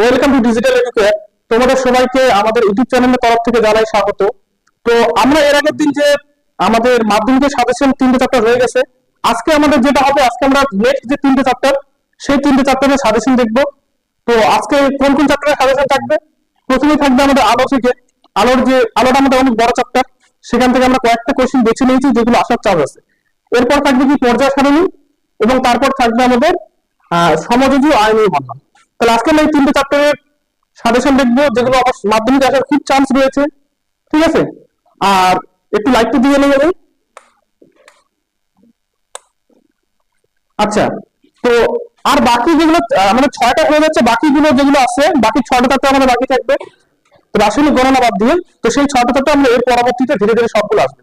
Welcome to digital educare. তোমাদের সবাইকে আমাদের ইউটিউব চ্যানেলের তরফ থেকে জানাই স্বাগত। তো আমরা এর আগের দিন যে আমাদের মাধ্যমিকের সাজেশন 3টে চ্যাপ্টার হয়ে গেছে, আজকে আমাদের যেটা হবে, আজকে আমরা নেক্সট যে 3টে চ্যাপ্টার, সেই 3টে চ্যাপ্টারের সাজেশন দেখবো। তো আজকে কোন কোন চ্যাপ্টারের সাজেশন থাকবে? প্রথমেই থাকবে আমাদের আলো থেকে। আলোটা আমাদের অনেক বড় চ্যাপ্টার, সেখান থেকে আমরা কয়েকটা কোশ্চেন বেছে নিয়েছি যেগুলো আসার চান্স আছে। এরপর থাকবে কি পর্যায় সারণী, এবং তারপর থাকবে আমাদের সমযোজী আইনি বর্ণনা। তাহলে আজকে আমরা এই 3টে চ্যাপ্টারের সাজেশন দেখবো, যেগুলো আমার মাধ্যমিকে আসার খুব চান্স রয়েছে। ঠিক আছে, আর একটু লাইকটা দিয়ে নেবে। আচ্ছা, তো আর বাকি যেগুলো আমাদের 6টা হয়ে যাচ্ছে, বাকিগুলো যেগুলো আছে, বাকি 6টা চ্যাপ্টার আমাদের বাকি থাকবে। তো রাসায়নিক গণনা বাদ দিয়ে, তো সেই 6টা চ্যাপ্টার আমরা এর পরবর্তীতে ধীরে ধীরে সবগুলো আসবে।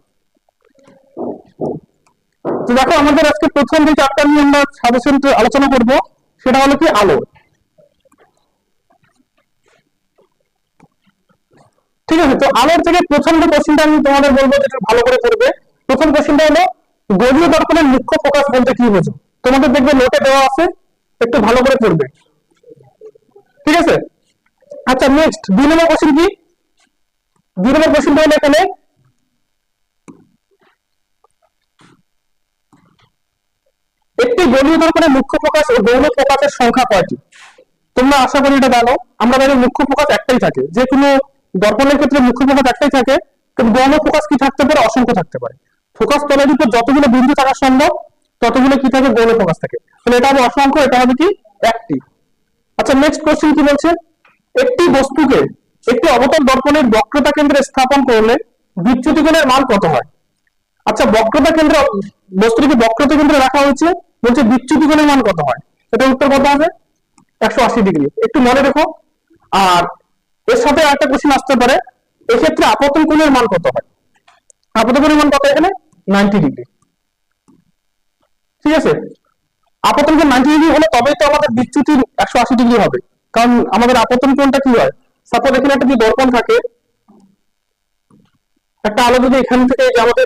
তো দেখো, আমাদের আজকে প্রথম যে চ্যাপ্টার নিয়ে আমরা সাজেশন আলোচনা করব, সেটা হলো কি আলো। ঠিক আছে, তো আলোর থেকে প্রথম যে কোশ্চেনটা আমি তোমাদের বলবো, যেটা ভালো করে করবে। প্রথম কোশ্চেনটা হলো গোলীয় দর্পণের মুখ্য ফোকাস বলতে কি বোঝো? তোমাদের দেখবে নোটে দেওয়া আছে, একটু ভালো করে পড়বে। ঠিক আছে, আচ্ছা নেক্সট 2 নম্বর কোশ্চেন কি? 2 নম্বর কোশ্চেনটা হলো এখানে একটি গোলীয় দর্পণের মুখ্য ফোকাস ও গৌণ ফোকাসের সংখ্যা কয়টি? তোমরা আশা করি এটা জানো। আমরা জানি মুখ্য ফোকাস একটাই থাকে, যে কোনো দর্পণের ক্ষেত্রে মুখ্য ফোকাস একটাই থাকে, কিন্তু গৌণ ফোকাস কি থাকতে পারে? অসংখ্য থাকতে পারে। ফোকাস তলের উপর যতগুলো বিন্দু থাকা সম্ভব ততগুলো কি থাকে? গৌণ ফোকাস থাকে। তাহলে এটা হবে অসংখ্য, এটা হবে কি? একটি। আচ্ছা নেক্সট কোশ্চেন কি বলছে? একটি বস্তুকে একটি অবতল দর্পণের বক্রতা কেন্দ্রে স্থাপন করলে বিচ্যুতি কোণের মান কত হয়? আচ্ছা, বক্রতা কেন্দ্র, বস্তুটিকে বক্রতা কেন্দ্রে রাখা হয়েছে, বলছে বিচ্যুতি কোণের মান কত হয়? এটা উত্তর কত হবে? 180 ডিগ্রি। একটু মনে রেখো। আর এর সাথে একটা কোশ্চেন আসতে পারে, এক্ষেত্রে আপতন কোণের মান কত হয়? আপতন কোণের মান কত এখানে? 90 ডিগ্রি। ঠিক আছে, আপতন কোণ 90 ডিগ্রি হলে তবেই তো আমাদের বিচ্যুতির 180 ডিগ্রি হবে। কারণ আমাদের আপতন কোণটা কি হয়? সাপোজ এখানে একটা যদি দর্পণ থাকে, একটা আলো যদি এখান থেকে, যে আমাদের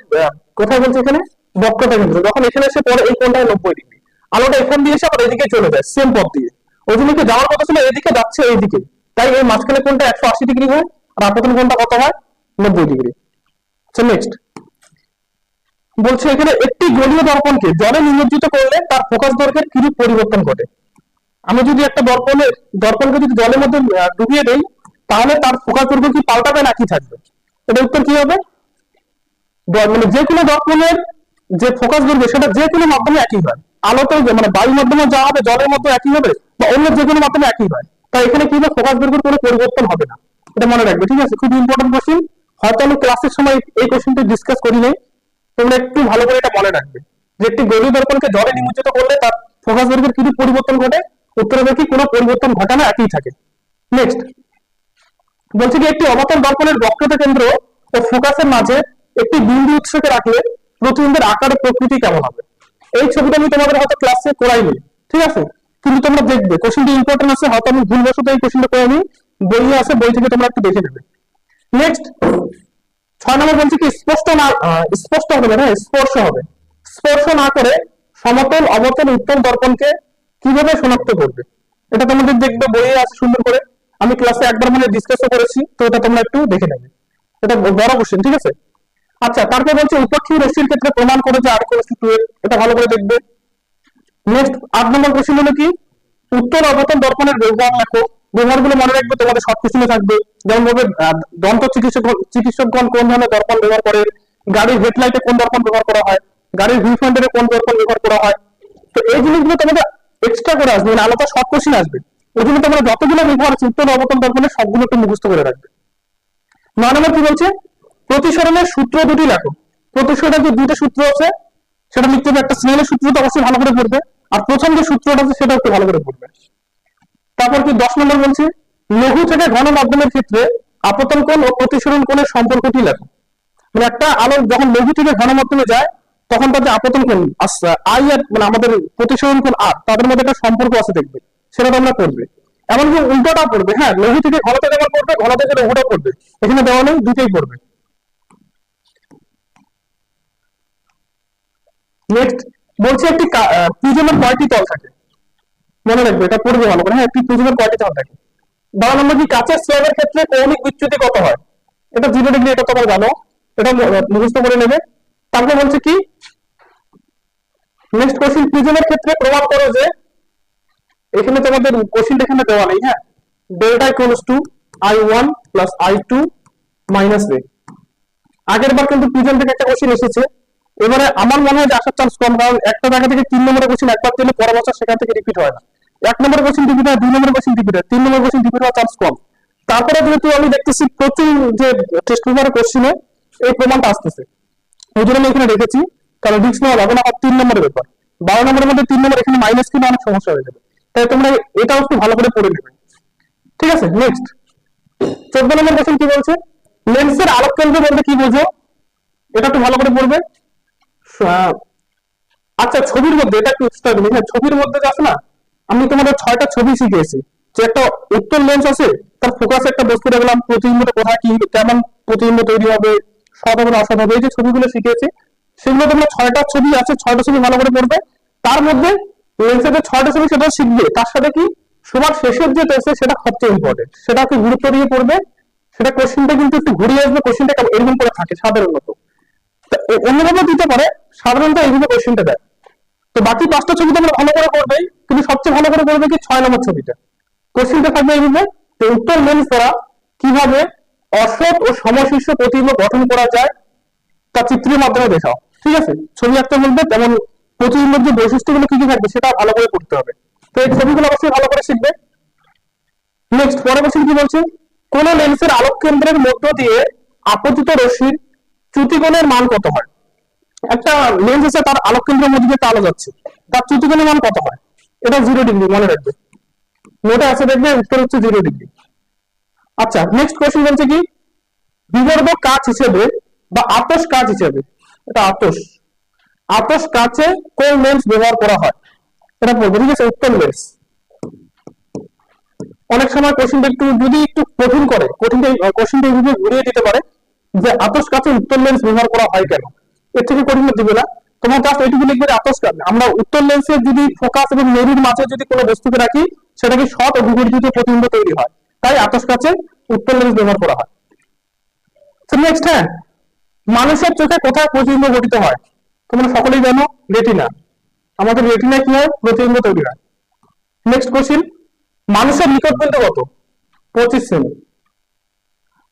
কোথায় বলছে এখানে বক্রতা কেন্দ্র, যখন এখানে এসে পড়ে এই কোণটা 90 ডিগ্রি, আলোটা এখান দিয়ে এসে আবার এদিকে চলে যায় সেম পথ দিয়ে। ওই জন্য কি যাওয়ার কথা ছিল এদিকে, যাচ্ছে এইদিকে, তাই এই মাঝখানে কোণটা 180 ডিগ্রি হয়, আর আপতন কোণটা কত হয়? 90 ডিগ্রি। আচ্ছা নেক্সট বলছে এখানে একটি গোলীয় দর্পণকে জলে নিমজ্জিত করলে তার ফোকাস দৈর্ঘ্যের কিরূপ পরিবর্তন ঘটে? আমি যদি একটা দর্পণকে যদি জলের মধ্যে ডুবিয়ে দেই, তাহলে তার ফোকাস দৈর্ঘ্য কি পাল্টাবে নাকি থাকবে? এটা উত্তর কি হবে? মানে যে কোনো দর্পণের যে ফোকাস দৈর্ঘ্য, সেটা যে কোনো মাধ্যমে একই হয়। আলোতে মানে বায়ুর মাধ্যমে যা হবে, জলের মধ্যে একই হবে, বা অন্য যে কোনো মাধ্যমে একই হয়। তাই এখানে কি হবে? ফোকাস দৈর্ঘ্যের কোনো পরিবর্তন হবে না। এটা মনে রাখবে। ঠিক আছে, খুব ইম্পর্টেন্ট কোশ্চেন। হয়তো আমি ক্লাসের সময় এই কোশ্চেনটি ডিসকাস করি নাই, তোমরা একটু ভালো করে এটা মনে রাখবে, যে একটি গোলীয় দর্পণকে জলে নিমজ্জিত করলে তার ফোকাস দৈর্ঘ্যের কি পরিবর্তন ঘটে? উত্তর হবে কি? কোনো পরিবর্তন ঘটে না, একই থাকে। নেক্সট বলছে কি একটি অবতল দর্পণের বক্রতা কেন্দ্র ও ফোকাসের মাঝে একটি বিন্দু উৎসকে রাখলে প্রতিবিম্বের আকার প্রকৃতি কেমন হবে? এই ছবিটা আমি তোমাদের হয়তো ক্লাসে করাইনি। ঠিক আছে, কিন্তু তোমরা দেখবে কোশ্চেনটি ইম্পর্টেন্ট আছে, হয়তো আমি ভুলবশত এই কোশ্চেনটা করাইনি, বইয়ে আছে, বই থেকে তোমরা একটু দেখে নেবে। নেক্সট 6 নম্বর বলছে কি স্পষ্ট হবে না, স্পর্শ হবে। স্পর্শ না করে সমতল, অবতল, উত্তল দর্পণকে কিভাবে শনাক্ত করবে? এটা তোমাদের দেখবে বইয়ে আছে সুন্দর করে। আমি ক্লাসে একবার মানে ডিসকাসও করেছি, তো এটা তোমরা একটু দেখে নেবে। এটা বড় কোশ্চেন। ঠিক আছে, আচ্ছা তারপর বলছে উপেক্ষী রশ্মির ক্ষেত্রে প্রমাণ করে যে R=2, এটা ভালো করে দেখবে। নেক্সট 8 নম্বর কোশ্চেন হলো কি উত্তল অবতল দর্পণের ব্যবহার লেখো। ব্যবহারগুলো মনে রাখবে, তোমাদের সব কোশ্চেনে থাকবে। যেমন ভাবে দন্ত চিকিৎসকগণ কোন ধরনের দর্পণ ব্যবহার করে, গাড়ির হেডলাইটে কোন দর্পণ ব্যবহার করা হয়, গাড়ির ভিউ পয়েন্টারে কোন দর্পণ ব্যবহার করা হয়। তো এই জিনিসগুলো তোমাদের এক্সট্রা করে আসবে, মানে আলাদা সব কোশ্চেন আসবে। ওই জন্য তোমরা যতগুলো ব্যবহার আছে উত্তল অবতল দর্পণের, সবগুলো একটু মুখস্থ করে রাখবে। 9 নম্বর কি বলছে? প্রতিসরণের সূত্র দুটি লেখো। প্রতিসরণের যে দুটো সূত্র আছে সেটা লিখতে হবে। একটা স্নেলের সূত্র তো অবশ্যই ভালো করে পড়বে, আর প্রথম যে সূত্রটা আছে সেটা একটু ভালো করে পড়বে। তারপর কি 10 নম্বর বলছে লঘু থেকে ঘন মাধ্যমের ক্ষেত্রে আপতন কোণ ও প্রতিসরণ কোণের সম্পর্কটি লেখো। মানে একটা আলো যখন লঘু থেকে ঘন মাধ্যমে যায়, তখন তার যে আপতন কোণ আই আর মানে আমাদের প্রতিসরণ কোণ আর, তাদের মধ্যে একটা সম্পর্ক আছে দেখবে, সেটা তোমরা পড়বে। এমনকি উল্টোটাও পড়বে। হ্যাঁ, লঘু থেকে ঘনতে যেমন পড়বে, ঘন থেকে লঘুটাও পড়বে। এখানে দেওয়া নেই, দুটোই পড়বে। নেক্সট বলছে একটি প্রিজমের কয়টি তল থাকে? মনে রাখবে, এটা পড়বে ভালো করে। হ্যাঁ, একটি প্রিজমের কয়টি তল থাকে? 12 নম্বর কি কাঁচের স্ল্যাবের ক্ষেত্রে কৌণিক বিচ্যুতি কত হয়? এটা 0 ডিগ্রি, এটা তোমরা জানো, এটা মুখস্থ করে নেবে। তারপরে বলছে কি নেক্সট কোশ্চেন, প্রিজমের ক্ষেত্রে প্রমাণ করো যে, এখানে তোমাদের কোশ্চেনটা এখানে দেওয়া নেই, হ্যাঁ, delta equals to I1 plus I2 minus a। আগের বার কিন্তু প্রিজম থেকে একটা কোশ্চেন এসেছে, এবারে আমার মনে হয় যে আসার চান্স কম, কারণ একটা জায়গা থেকে 3 নম্বরের কোশ্চেন একবার দিলে পরের বছর সেখান থেকে রিপিট হয় না। 1 নম্বরের কোশ্চেন রিপিট হয়, 2 নম্বরের কোশ্চেন রিপিট হয়, 3 নম্বরের কোশ্চেন রিপিট হওয়ার চান্স কম। তারপরে যেহেতু আমি দেখতেছি প্রচুর যে টেস্ট পেপারের কোশ্চেনে এই প্রমাণটা আসতেছে, ওই জন্য আমি এখানে রেখেছি, কারণ রিস্ক নেওয়া যাবে না। 3 নম্বরের ব্যাপার, 12 নম্বরের মধ্যে 3 নম্বর, এখানে মাইনাস কিন্তু অনেক সমস্যা হয়ে যাবে, তাই তোমরা এটাও একটু ভালো করে পড়ে নেবে, ঠিক আছে। নেক্সট 14 নম্বর কোশ্চেন কি বলছে, লেন্সের আলোক কেন্দ্র বলতে কি বোঝো? এটা একটু ভালো করে পড়বে। আচ্ছা, ছবির মধ্যে এটা একটু এক্সট্রা দিই, হ্যাঁ, ছবির মধ্যে আছে না, আমি তোমাদের 6টা ছবি শিখিয়েছি, যে একটা উত্তর লেন্স আছে, তার ফোকাসে একটা বস্তু রাখলাম, প্রতিবিম্ব কোথায় কি কেমন প্রতিবিম্ব তৈরি হবে, সৎ হবে না অসৎ হবে, এই যে ছবিগুলো শিখিয়েছি, সেগুলো তোমরা 6টা ছবি আছে, 6টা ছবি ভালো করে পড়বে। তার মধ্যে লেন্সের যে 6টা ছবি সেটা শিখবে, তার সাথে কি সবার শেষের যে টেস্ট সেটা সবচেয়ে ইম্পর্টেন্ট, সেটাকে গুরুত্ব দিয়ে পড়বে। সেটা কোশ্চেনটা কিন্তু একটু ঘুরিয়ে আসবে, কোশ্চেনটা এরকম করে থাকে সাধারণত, অন্যভাবে দিতে পারে, সাধারণত এইভাবে কোশ্চেনটা দেয়। তো বাকি 5টা ছবি তোমরা ভালো করে করবে, কিন্তু সবচেয়ে ভালো করে করবে কি 6 নম্বর ছবিটা, কোশ্চেনটা থাকবে এইভাবে, তো উত্তর লেন্স দ্বারা কিভাবে অসৎ ও সমশীর্ষ প্রতিবিম্ব গঠন করা যায় তা চিত্রের মাধ্যমে দেখাও, ঠিক আছে। ছবি আঁকতে বলবে, তেমন প্রতিবিম্বের যে বৈশিষ্ট্যগুলো কি কি থাকবে সেটা ভালো করে করতে হবে, তো এই ছবিগুলো অবশ্যই ভালো করে শিখবে। নেক্সট পরের কোশ্চেন কি বলছে, কোন লেন্সের আলোক কেন্দ্রের মধ্য দিয়ে আপতিত রশ্মির চ্যুতিকোণের মান কত হয়? একটা লেন্স আছে, তার আলোক কেন্দ্রের মধ্যে দিয়ে আলো যাচ্ছে, তার চ্যুতিকোণের মান কত হয়? এটা 0 ডিগ্রি, মনে রাখবে, নোটে আছে দেখবে, উত্তর হচ্ছে 0 ডিগ্রি। আচ্ছা, নেক্সট কোশ্চেন বলছে কি বিবর্ধক কাচ হিসেবে বা আতশ কাচ হিসেবে, এটা আতশ, আতশ কাচে কোন লেন্স ব্যবহার করা হয়? এটা বলবো, ঠিক আছে, উত্তর লেন্স। অনেক সময় কোশ্চেনটা একটু যদি একটু কঠিন করে, কোশ্চেনটা এইভাবে ঘুরিয়ে দিতে পারে যে আতশ কাচে উত্তর লেন্স ব্যবহার করা হয় কেন, এর থেকে কঠিন দিবে না। তোমার জাস্ট এইটুকু লিখবে আতশ কাচ, আমরা উত্তর লেন্সের যদি ফোকাস এবং মেরুর মাঝে যদি কোনো বস্তুকে রাখি, সেটা কি সৎ ও বিপরীত প্রতিবিম্ব তৈরি হয়, তাই আতশ কাচে উত্তর লেন্স ব্যবহার করা হয়। নেক্সট, হ্যাঁ, মানুষের চোখে কোথায় প্রতিবিম্ব গঠিত হয়? তোমরা সকলেই জানো, রেটিনা, আমাদের রেটিনা কি হয়, প্রতিবিম্ব তৈরি হয়। নেক্সট কোশ্চেন, মানুষের নিকট বিন্দু কত? 25 সেমি।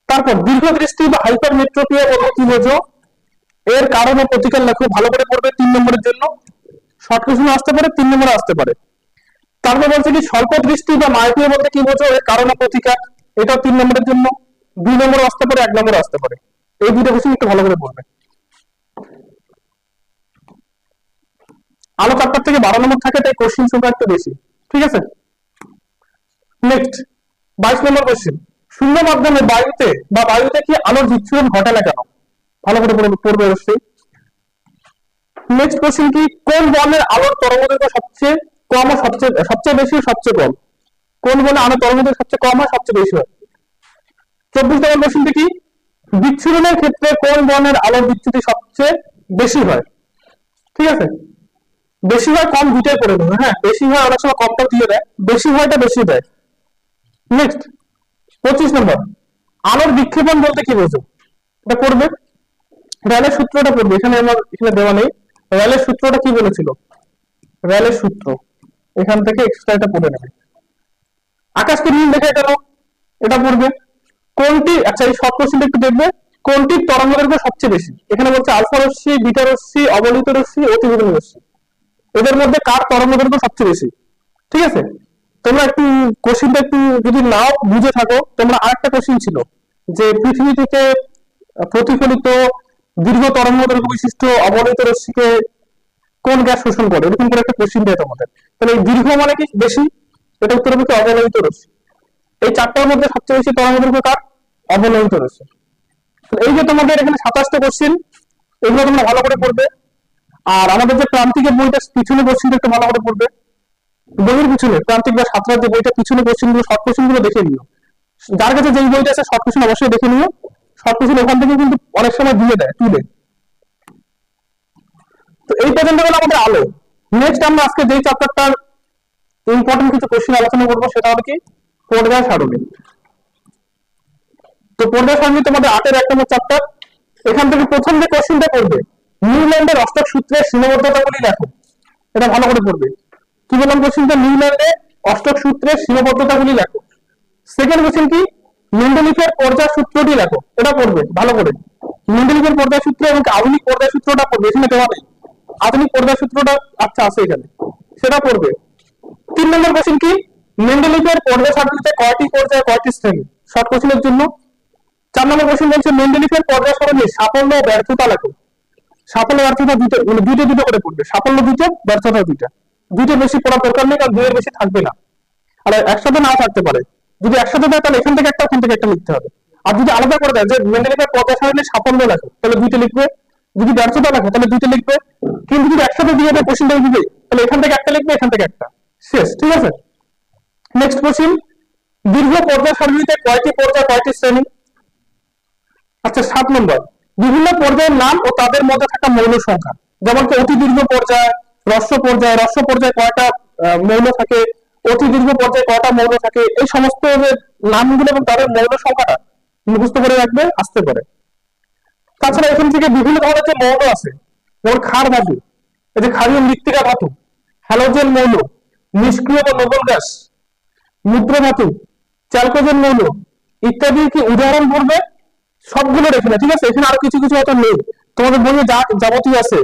তারপর দীর্ঘ দৃষ্টি বা হাইপারমেট্রোপিয়া বলতে কি বোঝো? এর কারণ ও প্রতিকার লেখো, ভালো করে পড়বে, 3 নম্বরের জন্য, শর্ট কোশ্চেন আসতে পারে, 3 নম্বরে আসতে পারে। তারপর বলছে কি স্বল্প দৃষ্টি বা মায়োপিয়া বলতে কি বোঝো? এর কারণ ও প্রতিকার, এটাও 3 নম্বরের জন্য, 2 নম্বরে আসতে পারে, 1 নম্বরে আসতে পারে। এই দুটো কোশ্চেন একটু ভালো করে পড়বে। আলো চারটার থেকে 12 নম্বর থাকে, তাই কোশ্চেন সংখ্যা একটু বেশি, ঠিক আছে। নেক্সট 22 নম্বর কোশ্চেন, শূন্য মাধ্যমে বায়ুতে কি আলোর বিচ্ছুরণ ঘটে না কেন? ভালো করে পড়বে অবশ্যই। নেক্সট কোশ্চেন কি কোন বর্ণের আলোর তরঙ্গদৈর্ঘ্য সবচেয়ে কম ও সবচেয়ে বেশি সবচেয়ে কম? কোন বর্ণের আলোর তরঙ্গদৈর্ঘ্য সবচেয়ে কম হয় সবচেয়ে বেশি হয়? 24 নম্বর কোশ্চেনটি কি বিচ্ছুরণের ক্ষেত্রে কোন বর্ণের আলোর বিচ্যুতি সবচেয়ে বেশি হয়? ঠিক আছে, বেশি হয় কম দুটাই করে দেবে, হ্যাঁ, বেশি হয় অনেক সময় কমটাও দিয়ে দেয়, বেশি হয়টা বেশি দেয়। নেক্সট 25 নম্বর, আলোর বিক্ষেপণ বলতে কি বোঝো? এটা করবে, র্যালের সূত্রটা পড়বে, এখানে দেওয়া নেই। র্যালের সূত্রটা কি বলেছিল? র্যালের সূত্র এখান থেকে এক্সট্রা এটা পড়ে নেবে। আকাশকে নীল দেখে গেল, এটা পড়বে। কোনটি, আচ্ছা এই শর্ট কোশ্চেনটা একটু দেখবে, কোনটির তরঙ্গদৈর্ঘ্য সবচেয়ে বেশি? এখানে বলছে আলফা রশ্মি, বিটা রশ্মি, অবলিত রশ্মি, অতিবেগুনি রশ্মি, এদের মধ্যে কার তরঙ্গদৈর্ঘ্য সবচেয়ে বেশি? ঠিক আছে, তোমরা একটু কোশ্চেনটা একটু যদি নাও বুঝে থাকো, তোমরা আরেকটা কোশ্চেন ছিল যে পৃথিবী থেকে প্রতিফলিত দীর্ঘ তরঙ্গদৈর্ঘ্য বিশিষ্ট অবলিত রশ্মিকে কোন গ্যাস শোষণ করে, এরকম করে একটা কোশ্চেন দেয় তোমাদের। তাহলে এই দীর্ঘ মানে কি বেশি, এটা উত্তর হবে কি অবলোহিত রশ্মি। এই চারটার মধ্যে সবচেয়ে বেশি তরঙ্গদৈর্ঘ্য কার? অবলোহিত রশ্মি। এই যে তোমাদের এখানে 27টা কোশ্চেন, এগুলো তোমরা ভালো করে পড়বে। আর আমাদের যে প্রান্তিকের বইটা পিছনে কোশ্চেনটা একটু ভালো করে পড়বে, বইয়ের পিছনে প্রান্তিক বা সাতটার যে বইটা পিছনে কোশ্চেন গুলো, শর্ট কোশ্চেন গুলো দেখে নিও। যার কাছে যেই বইটা আছে শর্ট কোশ্চেন অবশ্যই দেখে নিও, শর্ট কোশ্চেন ওখান থেকে কিন্তু অনেক সময় দিয়ে দেয় তুলে। তো এই পর্যন্ত হলো আমাদের আলো। নেক্সট আমরা আজকে যেই চ্যাপ্টারটার ইম্পর্টেন্ট কিছু কোশ্চেন আলোচনা করবো সেটা হবে কি পর্যায় সারণী। তো পর্যায় সারণী তোমাদের 8-এর 1 নম্বর চ্যাপ্টার। এখান থেকে প্রথম যে কোশ্চেনটা করবে, নিউল্যান্ডের অষ্টক সূত্রের সীমাবদ্ধতাগুলি লেখো। এটা ভালো করে পড়বে। কি বললাম কোশ্চেনটা? নিউল্যান্ডের অষ্টক সূত্রের সীমাবদ্ধতাগুলি লেখো। সেকেন্ড কোশ্চেন কি? মেন্ডেলিফের পর্যায় সূত্রটি লেখো। এটা পড়বে ভালো করে। মেন্ডেলিফের পর্যায় সূত্র এবং আধুনিক পর্যায় সূত্রটা পড়বে। এখানে দেওয়া নেই আধুনিক পর্যায় সূত্রটা, আচ্ছা আছে এখানে, সেটা পড়বে। 3 নম্বর কোশ্চেন কি? মেন্ডেলিফের পর্যায় সারণীতে কয়টি পর্যায়, কয়টি শ্রেণী? শর্ট কোশ্চেনের জন্য। 4 নম্বর কোশ্চেন বলছে মেন্ডেলিফের পর্যায় সারণীর সাফল্য ও ব্যর্থতা লেখো। সাফল্য ব্যর্থতা দুটো করে পড়বে। সাফল্য দুটো, ব্যর্থতা দুইটা। দুটো বেশি পড়ার দরকার নেই, কারণ দুইয়ের বেশি থাকবে না। আর একসাথে নাও থাকতে পারে। যদি একসাথে দেয় তাহলে এখান থেকে একটা, ওখান থেকে একটা লিখতে হবে। আর যদি আলাদা করে দেয় যে মেন্ডেলিফের পর্যায় সারণীর সাফল্য লেখো, তাহলে দুইটা লিখবে। যদি ব্যর্থতা লেখো তাহলে দুইটা লিখবে। কিন্তু যদি একসাথে দিয়ে দেয় কোশ্চেনটা দিবে, তাহলে এখান থেকে একটা লিখবে, এখান থেকে একটা, শেষ। ঠিক আছে। নেক্সট কোশ্চেন, দীর্ঘ পর্যায় সারণীতে কয়টি পর্যায়, কয়টি শ্রেণী? আচ্ছা 7 নম্বর, বিভিন্ন পর্যায়ের নাম ও তাদের মধ্যে থাকা মৌল সংখ্যা। যেমন কি অতি দীর্ঘ পর্যায়, হ্রস্ব পর্যায়, হ্রস্ব পর্যায়ে কয়টা মৌল থাকে, অতি দীর্ঘ পর্যায়ে কয়টা মৌল থাকে, এই সমস্ত যে নামগুলো এবং তাদের মৌল সংখ্যাটা মুখস্থ করে রাখবে, আসতে পারে। তাছাড়া এখান থেকে বিভিন্ন ধরনের যে মৌল আছে, যেমন ক্ষার ধাতু, এই যে ক্ষারীয় মৃত্তিকা ধাতু, হ্যালোজেন মৌল, নিষ্ক্রিয় বা নোবেল গ্যাস, মুদ্রা ধাতু, চ্যালকোজেন মৌল ইত্যাদি কি উদাহরণ পড়বে, সবগুলো রেখে না। ঠিক আছে। এখানে আরো কিছু কিছু হয়তো নেই, তোমাদের বইয়ে যা যাবতীয় আছে।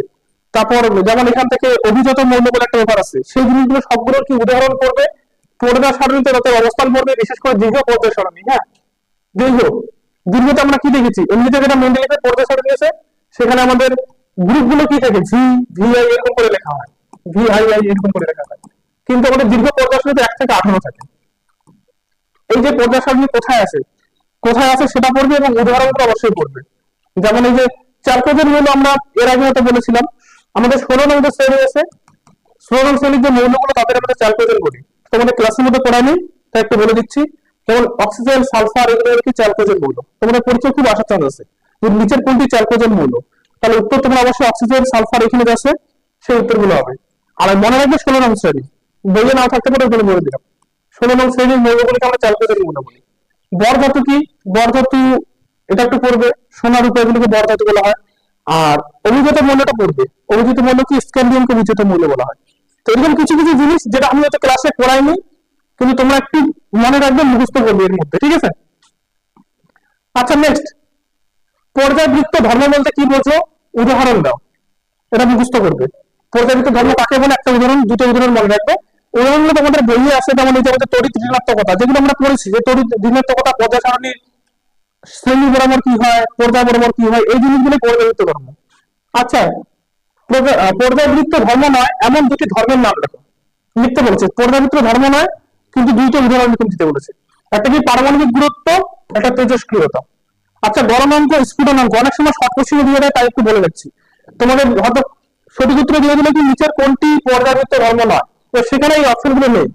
তারপর যেমন এখান থেকে অভিজাত মৌল বলে একটা ব্যাপার আছে, সেই জিনিসগুলো সবগুলোর কি উদাহরণ পড়বে, পর্যায় সারণীতে তাদের অবস্থান পড়বে, বিশেষ করে দীর্ঘ পর্যায় সারণী। হ্যাঁ, দীর্ঘ দীর্ঘতে আমরা কি দেখেছি, এমনিতে যেটা মেন্ডেলিফের পর্যায় সারণী আছে, সেখানে আমাদের গ্রুপগুলো কি থাকে, ভি ভি আই এরকম করে লেখা হয়, ভি আই আই এরকম করে লেখা হয়। কিন্তু আমাদের দীর্ঘ পর্যায় সারণীতে 1 থেকে 18 থাকে। এই যে পর্যায় সারণী কোথায় আছে, কোথায় আছে সেটা পড়বে এবং উদাহরণগুলো অবশ্যই পড়বে। যেমন এই যে চ্যালকোজেন মৌল আমরা এর আগে হয়তো বলেছিলাম, আমাদের 16 নম্বর শ্রেণী আছে, 16 নম্বর শ্রেণীর যে মৌলগুলো তাদের আমরা চ্যালকোজেন বলি। তোমাদের ক্লাসের মধ্যে পড়ায়নি, তাই একটু বলে দিচ্ছি। যেমন অক্সিজেন, সালফার, এগুলো কি চ্যালকোজেন মৌল। তোমাদের পরীক্ষা খুব আসার চান্স আছে যে নিচের কোনটি চ্যালকোজেন মৌল, তাহলে উত্তর তোমরা অবশ্যই অক্সিজেন, সালফার এখানে আছে, সেই উত্তরগুলো হবে। আর মনে রাখবে 16 নম্বর শ্রেণী, বইয়ে নাও থাকতে পারে, ওগুলো বলে দিলাম। 16 নম্বর শ্রেণীর মৌলগুলিকে আমরা চ্যালকোজেন মৌল বলি। বর ধাতু কি? বর ধাতু এটা একটু পড়বে, সোনার উপর এগুলোকে বর ধাতু বলা হয়। আর অভিজাত মৌলটা পড়বে, অভিজাত মৌল কি? স্ক্যান্ডিয়ামকে অভিজাত মৌল বলা হয়। তো এরকম কিছু কিছু জিনিস যেটা আমি হয়তো ক্লাসে পড়াইনি, কিন্তু তোমরা একটু মনে রাখবে, মুখস্থ করবে এর মধ্যে। ঠিক আছে। আচ্ছা নেক্সট, পর্যায়বৃত্ত ধর্ম বলতে কি বোঝো, উদাহরণ দাও। এটা মুখস্থ করবে। পর্যায়বৃত্ত ধর্ম কাকে বলে, একটা উদাহরণ, দুটো উদাহরণ মনে রাখবে। উদাহরণগুলো তোমাদের বইয়ে আছে, যেমন এই যে আমাদের তড়িৎ ঋণাত্মকতা, যেগুলো আমরা পড়েছি, যে তড়িৎ ঋণাত্মকতা পর্যায় সারণীর শ্রেণী বরাবর কি হয়, পর্যায় বরাবর কি হয়, এই জিনিসগুলো পর্যায়বৃত্ত ধর্ম। আচ্ছা, পর্যায়বৃত্ত ধর্ম নয় এমন দুটি ধর্মের নাম লেখো। লিখতে বলেছে পর্যায়বৃত্ত ধর্ম নয়, কিন্তু দুইটা উদাহরণ দিতে বলেছে। একটা কি? পারমাণবিক গুরুত্ব, একটা তেজস্ক্রিয়তা। আচ্ছা, গলনাঙ্ক, স্ফুটনাঙ্ক অনেক সময় শর্ট কোশ্চেনে দিয়ে দেয়, তাই একটু বলে রাখছি। তোমাদের হয়তো সঠিক উত্তর দিয়ে দিলে কি নিচের কোনটি পর্যায়বৃত্ত ধর্ম নয়, তো সেখানে এই অপশনগুলো নেই।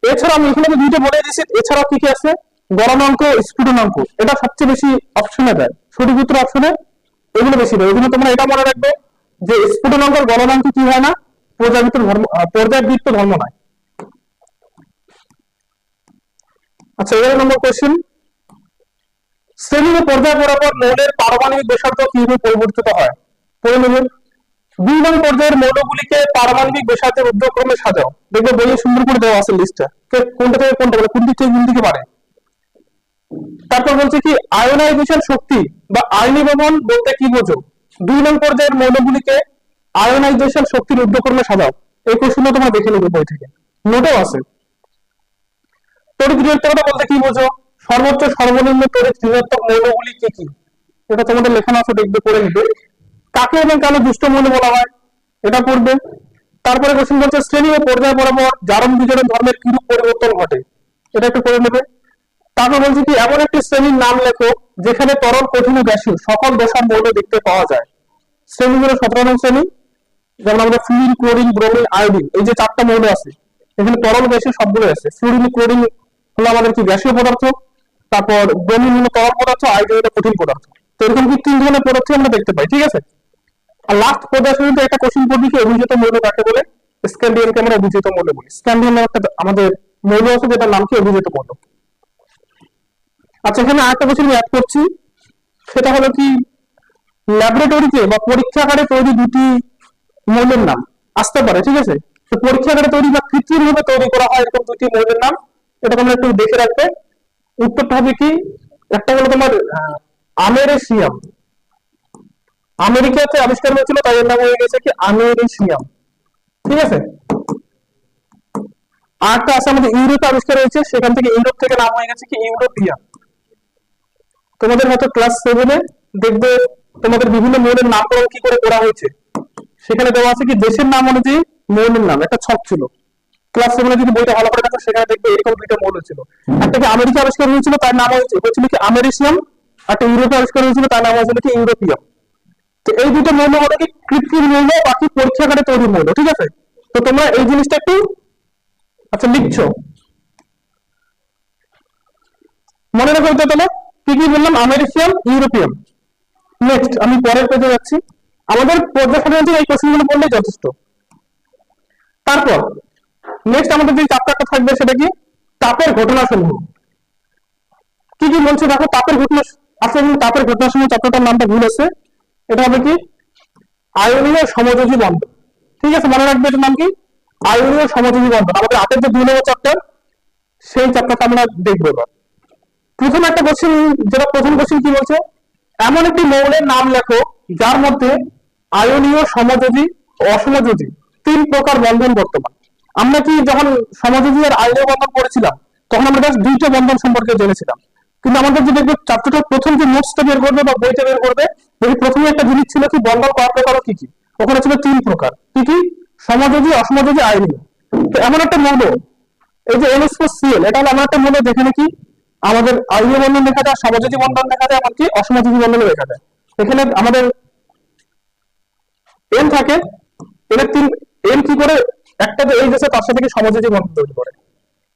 এছাড়া আমি এখানে দুইটা বলে দিয়েছি, এছাড়াও কি কি আছে, গলনাঙ্ক, স্ফুটনাঙ্ক, এটা সবচেয়ে বেশি অপশনে দেয়, সঠিক উত্তর অপশনে এগুলো বেশি দেয়। এগুলো তোমরা এটা মনে রাখবে যে স্ফুটনাঙ্ক আর গলনাঙ্ক কি হয় না, পর্যাবৃত্ত ধর্ম, পর্যাবৃত্ত ধর্ম নয়। আচ্ছা, 11 নম্বর কোশ্চেন, শ্রেণী ও পর্যায় বরাবর মৌলের পারমাণবিক ব্যাসার্ধ কিভাবে পরিবর্তিত হয়, পড়ে নেবেন। 2 নং পর্যায়ের মৌলগুলিকে পারমাণবিক ব্যাসার্ধের ঊর্ধ্বক্রমে সাজাও। দেখবে বইয়ে সুন্দর করে দেওয়া আছে লিস্টটা, কোনটা থেকে কোনটা বলে, কোন দিক থেকে কোন দিকে বাড়ে। তারপর বলছে কি, আয়নাইজেশন শক্তি বা আয়নীভবন বলতে কি বোঝো। 2 নং পর্যায়ের মৌলগুলিকে আয়নাইজেশন শক্তির ঊর্ধ্বক্রমে সাজাও। এই কোশ্চেনটা তোমরা দেখে নেবে বই থেকে, নোটও আছে। তড়িৎ ঋণাত্মকতা বলতে কি বোঝো, সর্বোচ্চ সর্বনিম্ন তড়িৎ ঋণাত্মক মৌলগুলি কি কি, এটা তোমাদের লেখানো আছে, দেখবে পড়ে নিবে। কাকে এবং কেন দুষ্ট মৌল বলা হয়, এটা পড়বে। তারপরে কোশ্চেন বলছে শ্রেণী ও পর্যায় বরাবর জারণ বিজারণ ধর্মের কিরূপ পরিবর্তন ঘটে, এটা একটু পড়ে নেবে। তারপর বলছে কি, এমন একটি শ্রেণীর নাম লেখো যেখানে তরল, কঠিন ও গ্যাসীয় সকল দশার মৌল দেখতে পাওয়া যায়। শ্রেণীগুলো 17 নং শ্রেণী, যেমন আমাদের ফ্লুরিন, ক্লোরিন, ব্রোমিন, আয়োডিন, এই যে 4টা মৌল আছে, এখানে তরল, গ্যাসীয় সবগুলো আছে। ফ্লুরিন, ক্লোরিন হলো আমাদের কি গ্যাসীয় পদার্থ, তারপর ব্রোমিন হলো তরল পদার্থ, আয়োডিন হলো কঠিন পদার্থ। তো এরকম কি 3 ধরনের পদার্থ আমরা দেখতে পাই। ঠিক আছে। আর লাস্ট পর্যায়ে শুরুতে একটা কোশ্চেন পড়বি কি, অভিজাত মৌল কাকে বলে। স্ক্যান্ডিয়ামকে আমরা অভিজাত মৌল বলি। স্ক্যান্ডিয়াম একটা আমাদের মৌল আছে, যেটার নাম কি অভিজাত মৌল। আচ্ছা, এখানে আরেকটা কোশ্চেন অ্যাড করছি, সেটা হলো কি ল্যাবরেটরিতে বা পরীক্ষাগারে তৈরি দুটি মৌলের নাম আসতে পারে, ঠিক আছে? তো পরীক্ষাগারে তৈরি বা কৃত্রিম ভাবে তৈরি করা হয় এরকম দুটি মৌলের নাম, এটা তোমরা একটু দেখে রাখবে। উত্তরটা হবে কি, একটা হলো তোমার আমেরিসিয়াম, আমেরিকাতে আবিষ্কার হয়েছিল তাই এর নাম হয়ে গেছে কি আমেরিসিয়াম, ঠিক আছে? আরেকটা আছে আমাদের ইউরোপে আবিষ্কার হয়েছে, সেখান থেকে ইউরোপ থেকে নাম হয়ে গেছে কি ইউরোপিয়ান। তোমাদের হয়তো ক্লাস 7-এ দেখবে তোমাদের বিভিন্ন মৌলের নামকরণ কি করে করা হয়েছে, সেখানে দেওয়া আছে কি দেশের নাম অনুযায়ী মৌলের নাম, একটা ছক ছিল। ক্লাস 7-এ যদি বইটা ভালো করে দেখো সেখানে দেখবে এরকম দুইটা মৌল ছিল, একটা কি আমেরিকা আবিষ্কার হয়েছিল তার নাম হয়েছিল কি আমেরিসিয়াম, একটা ইউরোপে আবিষ্কার হয়েছিল তার নাম হয়েছিল কি ইউরোপিয়াম। তো এই দুটো মৌল হলো কি কৃত্রিম মৌল, বাকি পরীক্ষাগারে তৈরি মৌল, ঠিক আছে? তো তোমরা এই জিনিসটা একটু আচ্ছা লিখছো, মনে রাখো। তাহলে কি কি বললাম, আমেরিসিয়াম, ইউরোপিয়াম। নেক্সট আমি পরের পেজে যাচ্ছি, আমাদের পর্যায় সারণীতে এই কোশ্চেনগুলো পড়লেই যথেষ্ট। তারপর নেক্সট আমাদের যে চ্যাপ্টারটা থাকবে সেটা কি তাপের ঘটনা সমূহ। কি কি বলছে দেখো, তাপের ঘটনা। আসলে তাপের ঘটনা সমূহ চ্যাপ্টারটার নামটা ভুল আছে, এটা হবে কি আয়নীয় সমযোজী বন্ধন, ঠিক আছে? মনে রাখবে এটার নাম কি আয়নীয় সমযোজী বন্ধন। আমাদের হাতের যে 2 নম্বর চ্যাপ্টার, সেই চ্যাপ্টারটা আমরা দেখবো এবার। প্রথম একটা কোশ্চেন, যেটা প্রথম কোশ্চেন কি বলছে, এমন একটি মৌলের নাম লেখো যার মধ্যে আয়নীয়, সমযোজী ও অসমযোজী 3 প্রকার বন্ধন বর্তমান। আমরা কি যখন সমযোজী আর আয়নীয় বন্ধন পড়েছিলাম তখন আমরা জাস্ট 2টা বন্ধন সম্পর্কে জেনেছিলাম, কিন্তু আমাদের যে দেখবে চ্যাপ্টারটা প্রথম যে নোটসটা বের করবে বা বইটা বের করবে, দেখি প্রথমে একটা জিনিস ছিল কি বন্ধন কয় প্রকার ও কি কি, ওখানে ছিল 3 প্রকার। কি কি? সমযোজী, অসমযোজী, আয়নীয়। তো এমন একটা মৌল, এই যে NH4Cl, এটা হলো এমন একটা মৌল যেখানে কি আমাদের আয়নীয় বন্ধন দেখা যায়, সমযোজী বন্ধন দেখা যায়, এমনকি অসমযোজী বন্ধন দেখা যায়। এখানে আমাদের এন থাকে, এর 3 এন কি করে একটা যে এইচ আছে তার সাথে কি সমযোজী বন্ধন তৈরি করে,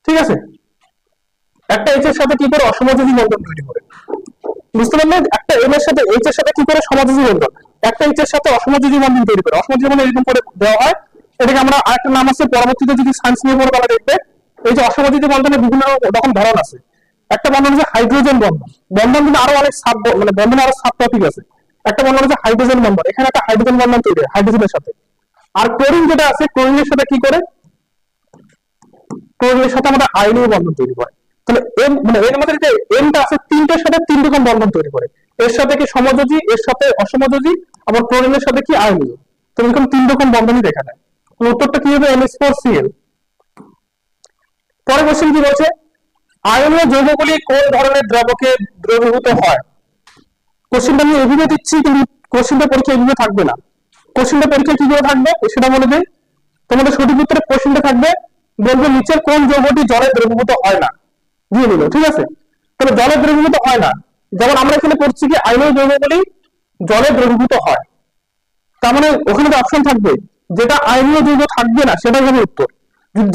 ঠিক আছে? একটা এইচ এর সাথে কি করে অসমযোজী বন্ধন তৈরি করে, বুঝতে পারলে? একটা এন এর সাথে এইচ এর সাথে কি করে সমযোজী বন্ধন, একটা এইচ এর সাথে অসমযোজী বন্ধন তৈরি করে। অসমযোজী বন্ধন এরকম করে দেওয়া হয়। এটাকে আমরা আরেকটা নাম আছে, পরবর্তীতে যদি সায়েন্স নিয়ে পড়ো তাহলে দেখবে এই যে অসমযোজী বন্ধনের বিভিন্ন রকম ধরন আছে। একটা বন্ধন হচ্ছে হাইড্রোজেন বন্ধন, বন্ধন কিন্তু আরো অনেক সাব মানে বন্ধনে আরো সাব টপিক আছে। একটা বন্ধন হচ্ছে হাইড্রোজেন বন্ধন, এখানে একটা হাইড্রোজেন বন্ধন তৈরি হয় হাইড্রোজেনের সাথে। আর ক্লোরিন যেটা আছে, ক্লোরিনের সাথে কি করে, ক্লোরিনের সাথে আমরা আয়নীয় বন্ধন তৈরি করে। তাহলে এন মানে এর মধ্যে যে এনটা আছে 3টার সাথে 3 রকম বন্ধন তৈরি করে, এর সাথে কি সমযোজী, এর সাথে অসমযোজী, আবার ক্লোরিনের সাথে কি আয়নীয়। তো এরকম 3 রকম বন্ধনই দেখা যায়। উত্তরটা কি হবে NH4Cl। পরের কোশ্চেন কি বলছে, আয়নীয় যৌগগুলি কোন ধরনের দ্রবকে দ্রবীভূত হয়। কোশ্চেনটা আমি এভাবে দিচ্ছি, কিন্তু কোশ্চেনটা পরীক্ষা এভাবে থাকবে না। কোশ্চেনটা পরীক্ষা কি করে থাকবে সেটা বলে দিই। তোমাদের সঠিক উত্তরে কোশ্চেনটা থাকবে, বলবে নিচের কোন যৌগটি জলে দ্রবীভূত হয় না, দিয়ে দিল, ঠিক আছে? তবে জলে দ্রবীভূত হয় না, যেমন আমরা এখানে পড়ছি কি আয়নীয় যৌগগুলি জলে দ্রবীভূত হয়, তার মানে ওখানে যে অপশন থাকবে যেটা আয়নীয় যৌগ থাকবে না সেটাই হবে উত্তর।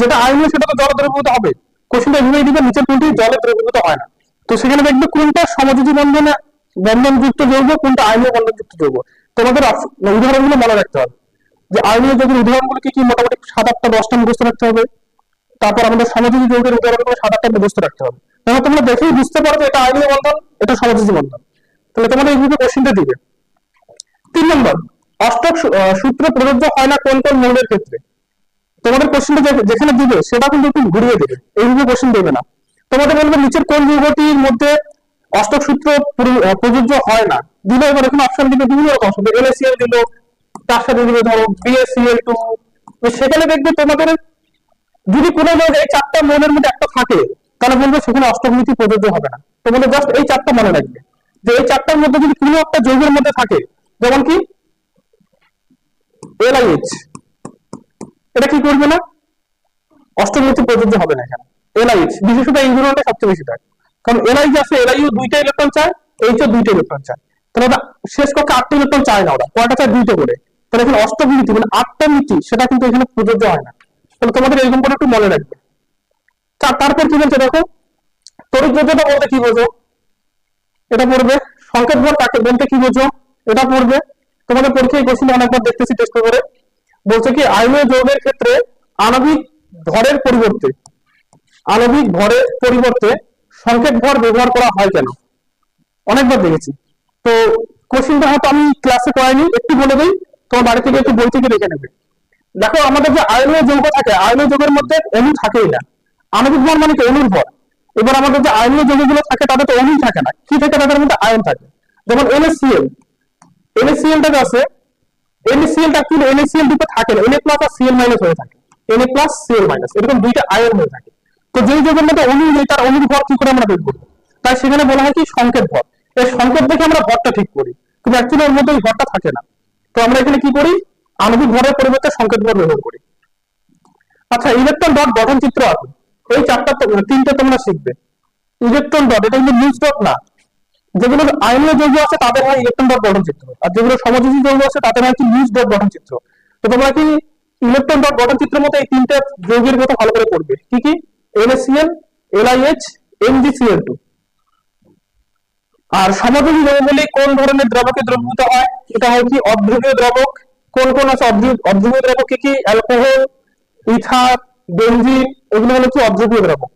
যেটা আয়নীয় সেটা তো জলে দ্রবীভূত হবে। কোশ্চেনটা এভাবেই দিবে, নিচের কোনটি জলে দ্রবীভূত হয় না। তো সেখানে দেখবে কোনটা সমযোজী বন্ধনে বন্ধনযুক্ত যৌগ, কোনটা আয়নীয় বন্ধনযুক্ত যৌগ। তোমাদের উদাহরণগুলো মনে রাখতে হবে, যে আয়নীয় যৌগের উদাহরণগুলো কি কি, মোটামুটি 7-8টা 10টা মুখস্থ রাখতে হবে। তারপর আমাদের সমযোজী যৌগের উদাহরণগুলো 7-8টা মুখস্থ রাখতে হবে। তাহলে তোমরা দেখেই বুঝতে পারো যে এটা আয়নীয় বন্ধন, এটা সমযোজী বন্ধন। তাহলে তোমাদের এইভাবে কোশ্চেনটা দিবে। 3 নম্বর, অষ্টক সূত্র প্রযোজ্য হয় না কোন কোন মৌলের ক্ষেত্রে। তোমাদের কোশ্চেনটা যেখানে দিবে সেটা কিন্তু একটু ঘুরিয়ে দেবে, এইভাবে কোশ্চেন দেবে না। তোমাদের বলবে নিচের কোন যৌগটির মধ্যে অষ্টক সূত্র প্রযোজ্য হয় না, দিলে এবার এখানে অপশন দিবে বিভিন্ন রকম অপশন, NaCl দিল, তার সাথে দিবে ধরো BaCl2। সেখানে দেখবে তোমাদের যদি কোনো জায়গায় এই 4টা মৌলের মধ্যে একটা থাকে তাহলে বলবে সেখানে অষ্টক নীতি প্রযোজ্য হবে না। তোমাদের জাস্ট এই 4টা মনে রাখবে, যে এই 4টার মধ্যে যদি কোনো একটা যৌগের মধ্যে থাকে, যেমন কি LiH, এটা কি করবে না, অষ্টক নীতি প্রযোজ্য হবে না এখানে। LiH বিশেষত এই ধরনের সবচেয়ে বেশি থাকে, কারণ LiH আছে, LiU 2টা ইলেকট্রন চায়, H ও 2টা ইলেকট্রন চায়। তাহলে ওটা শেষ কক্ষে 8টা ইলেকট্রন চায় না, ওরা কয়টা চায়, 2টা করে। তাহলে এখানে অষ্টক নীতি মানে 8টা নীতি সেটা কিন্তু এখানে প্রযোজ্য হয় না। তাহলে তোমাদের এরকম করে একটু মনে রাখবে। তারপর কি বলছে দেখো, তড়িৎ যোজ্যতা বলতে কি বোঝো, এটা পড়বে। সংকেত ভর কাকে বলতে কি বোঝো, এটা পড়বে। তোমাদের পরীক্ষায় কোশ্চেন অনেকবার দেখতেছি টেস্ট পেপারে, বলছে কি আয়নীয় যৌগের ক্ষেত্রে আণবিক ভরের পরিবর্তে সংকেত ভর ব্যবহার করা হয় কেন? অনেকবার দেখেছি। তো কোশ্চেনটা হয়তো আমি ক্লাসে করাইনি, একটু বলে দিই, তোমার বাড়ি থেকে একটু বই থেকে দেখে নেবে। দেখো আমাদের যে আয়নীয় যৌগ থাকে, আয়নীয় যৌগের মধ্যে অণু থাকেই না। আণবিক ভর মানে কি? অণুর ভর। এবার আমাদের যে আয়নীয় যৌগগুলো থাকে তাদের তো অণু থাকে না, কি থাকে তাদের মধ্যে? আয়ন থাকে। যেমন NaCl, NaCl টা আছে, NaCl টা কিন্তু NaCl দুটো থাকে না, Na প্লাস আর Cl মাইনাস হয়ে থাকে, Na প্লাস Cl মাইনাস, এরকম দুইটা আয়ন হয়ে থাকে। তো যেই যৌগের মধ্যে অণু নেই তার অণুর ভর কি করে আমরা বের করবো? তাই সেখানে বলা হয় কি সংকেত ভর। এই সংকেত দেখে আমরা ভরটা ঠিক করি, কিন্তু অ্যাকচুয়ালি এর মধ্যে ওই ভরটা থাকে না। তো আমরা এখানে কি করি? আণবিক ভরের পরিবর্তে সংকেত ভর ব্যবহার করি। আচ্ছা, ইলেকট্রন ডট গঠন চিত্র আঁকো। এই তিনটা তোমরা শিখবে। ইলেকট্রন ডট, এটা কিন্তু লুজ ডট না। যেগুলো আয়নীয় যৌগ আছে তাদের হয় ইলেকট্রন ডট গঠন চিত্র, আর যেগুলো সমযোজী যৌগ আছে তাদের হয় কি লুজ ডট গঠন চিত্র। তো তোমরা কি ইলেকট্রন ডট গঠন চিত্রের মতো এই তিনটা যৌগের কথা ভালো করে পড়বে। কি কি? NaCl, LiH, MgCl2। আর সমযোজী যৌগগুলি কোন ধরনের দ্রবকে দ্রবীভূত হয়? এটা হয় কি অধ্রুবীয় দ্রবক। কোন কোন আছে অধ্রুবীয় দ্রবক? কি কি? অ্যালকোহল, ইথার, বেনজিন, এগুলো হলো কি অধ্রুবীয় দ্রবক।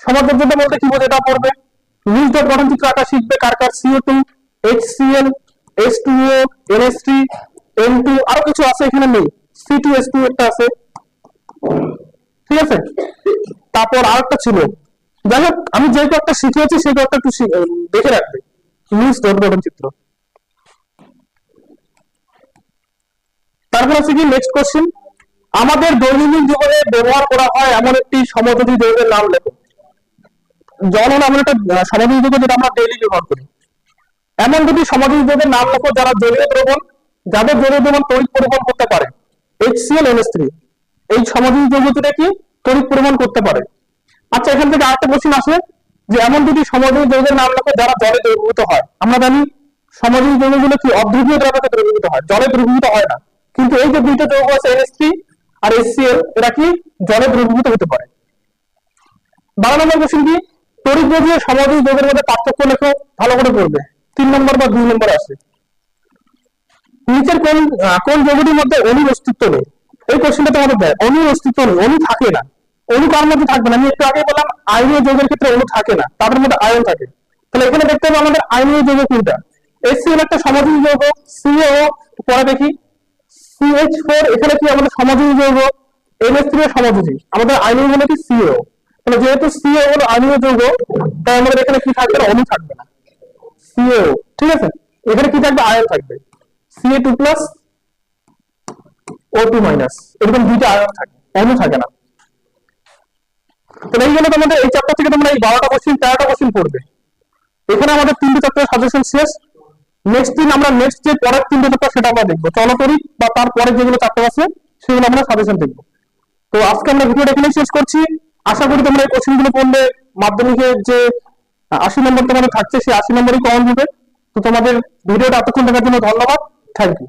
সমাজযোগ্যতা বলতে কি বোঝে এটা পড়বে। লুজ ডট গঠন চিত্র আঁকা শিখবে কার কার? CO2, HCl, H2O, NH3, N2, আরো কিছু আছে এখানে নেই, C2H2 একটা আছে, ঠিক আছে। তারপর আরেকটা ছিল, যাই হোক আমি যে কয়েকটা শিখিয়েছি সেই কয়েকটা একটু দেখে রাখবে। লুজ ডট গঠন চিত্র। তারপর আছে কি নেক্সট কোশ্চেন, আমাদের দৈনন্দিন জীবনে ব্যবহার করা হয় এমন একটি সমযোজী যৌগের নাম লেখো। জল হলো এমন একটা সমযোজী যৌগ যেটা আমরা ডেইলি ব্যবহার করি। এমন দুটি সমযোজী যৌগের নাম লেখো যারা জলীয় দ্রবণ, যাদের জলীয় দ্রবণ তড়িৎ পরিবহন করতে পারে। HCl, NH3, এই সমযোজী যৌগ দুটো কি তড়িৎ পরিবহন করতে পারে। আচ্ছা, এখান থেকে আরেকটা কোশ্চেন আসে যে এমন দুটি সমযোজী যৌগের নাম লেখো যারা জলে দ্রবীভূত হয়। আমরা জানি সমযোজী যৌগগুলো কি অধ্রুবীয় দ্রবকে দ্রবীভূত হয়, জলে দ্রবীভূত হয় না। কিন্তু এই যে দুইটা যৌগ আছে NH3 আর HCl, এরা কি জলে দ্রবীভূত হতে পারে। 12 নম্বর কোশ্চেন কি, তড়িৎ রোধী সমযোজী যৌগের মধ্যে পার্থক্য লেখো। ভালো করে পড়বে, 3 নম্বর বা 2 নম্বরে আসে। নিচের কোন কোন যৌগটির মধ্যে অণুর অস্তিত্ব নেই? এই কোশ্চেনটা তোমাদের দেয়, অণুর অস্তিত্ব নেই, অণু থাকে না। অণু কার মধ্যে থাকবে না? আমি একটু আগে বললাম আয়নীয় যৌগের ক্ষেত্রে অণু থাকে না, তাদের মধ্যে আয়ন থাকে। তাহলে এখানে দেখতে হবে আমাদের আয়নীয় যৌগ কোনটা। HCl একটা সমযোজী যৌগ, CaO পরে দেখি CH4, এখানে কি আমাদের সমযোজী যৌগ, NH3 এর সমযোজী, আমাদের আয়নীয় হলো কি CaO। তাহলে যেহেতু CaO হলো আয়নীয় যৌগ, তাই আমাদের এখানে কি থাকবে না? অণু থাকবে না, CaO, ঠিক আছে। এখানে কি থাকবে? আয়ন থাকবে, Ca2 প্লাস O2 মাইনাস, এরকম দুইটা আয়ন থাকে, অণু থাকে না। তাহলে এই গেলে তোমাদের এই চ্যাপ্টার থেকে তোমরা এই 12টা কোশ্চেন 13টা কোশ্চেন পড়বে। এখানে আমাদের 3টে চ্যাপ্টারের সাজেশন শেষ। নেক্সট দিন আমরা নেক্সট যে পরের 3টে চ্যাপ্টার সেটা আমরা দেখবো, চলতরিৎ বা তারপরে যেগুলো চ্যাপ্টার আছে সেগুলো আমরা সাজেশন দেখবো। তো আজকে আমরা ভিডিওটা এখানেই শেষ করছি। আশা করি তোমরা এই কোশ্চেনগুলো পড়লে মাধ্যমিকের যে 80 নম্বর তোমাদের থাকছে সেই 80 নম্বরই কমন হবে। তো তোমাদের ভিডিওটা এতক্ষণ দেখার জন্য ধন্যবাদ, থ্যাংক ইউ।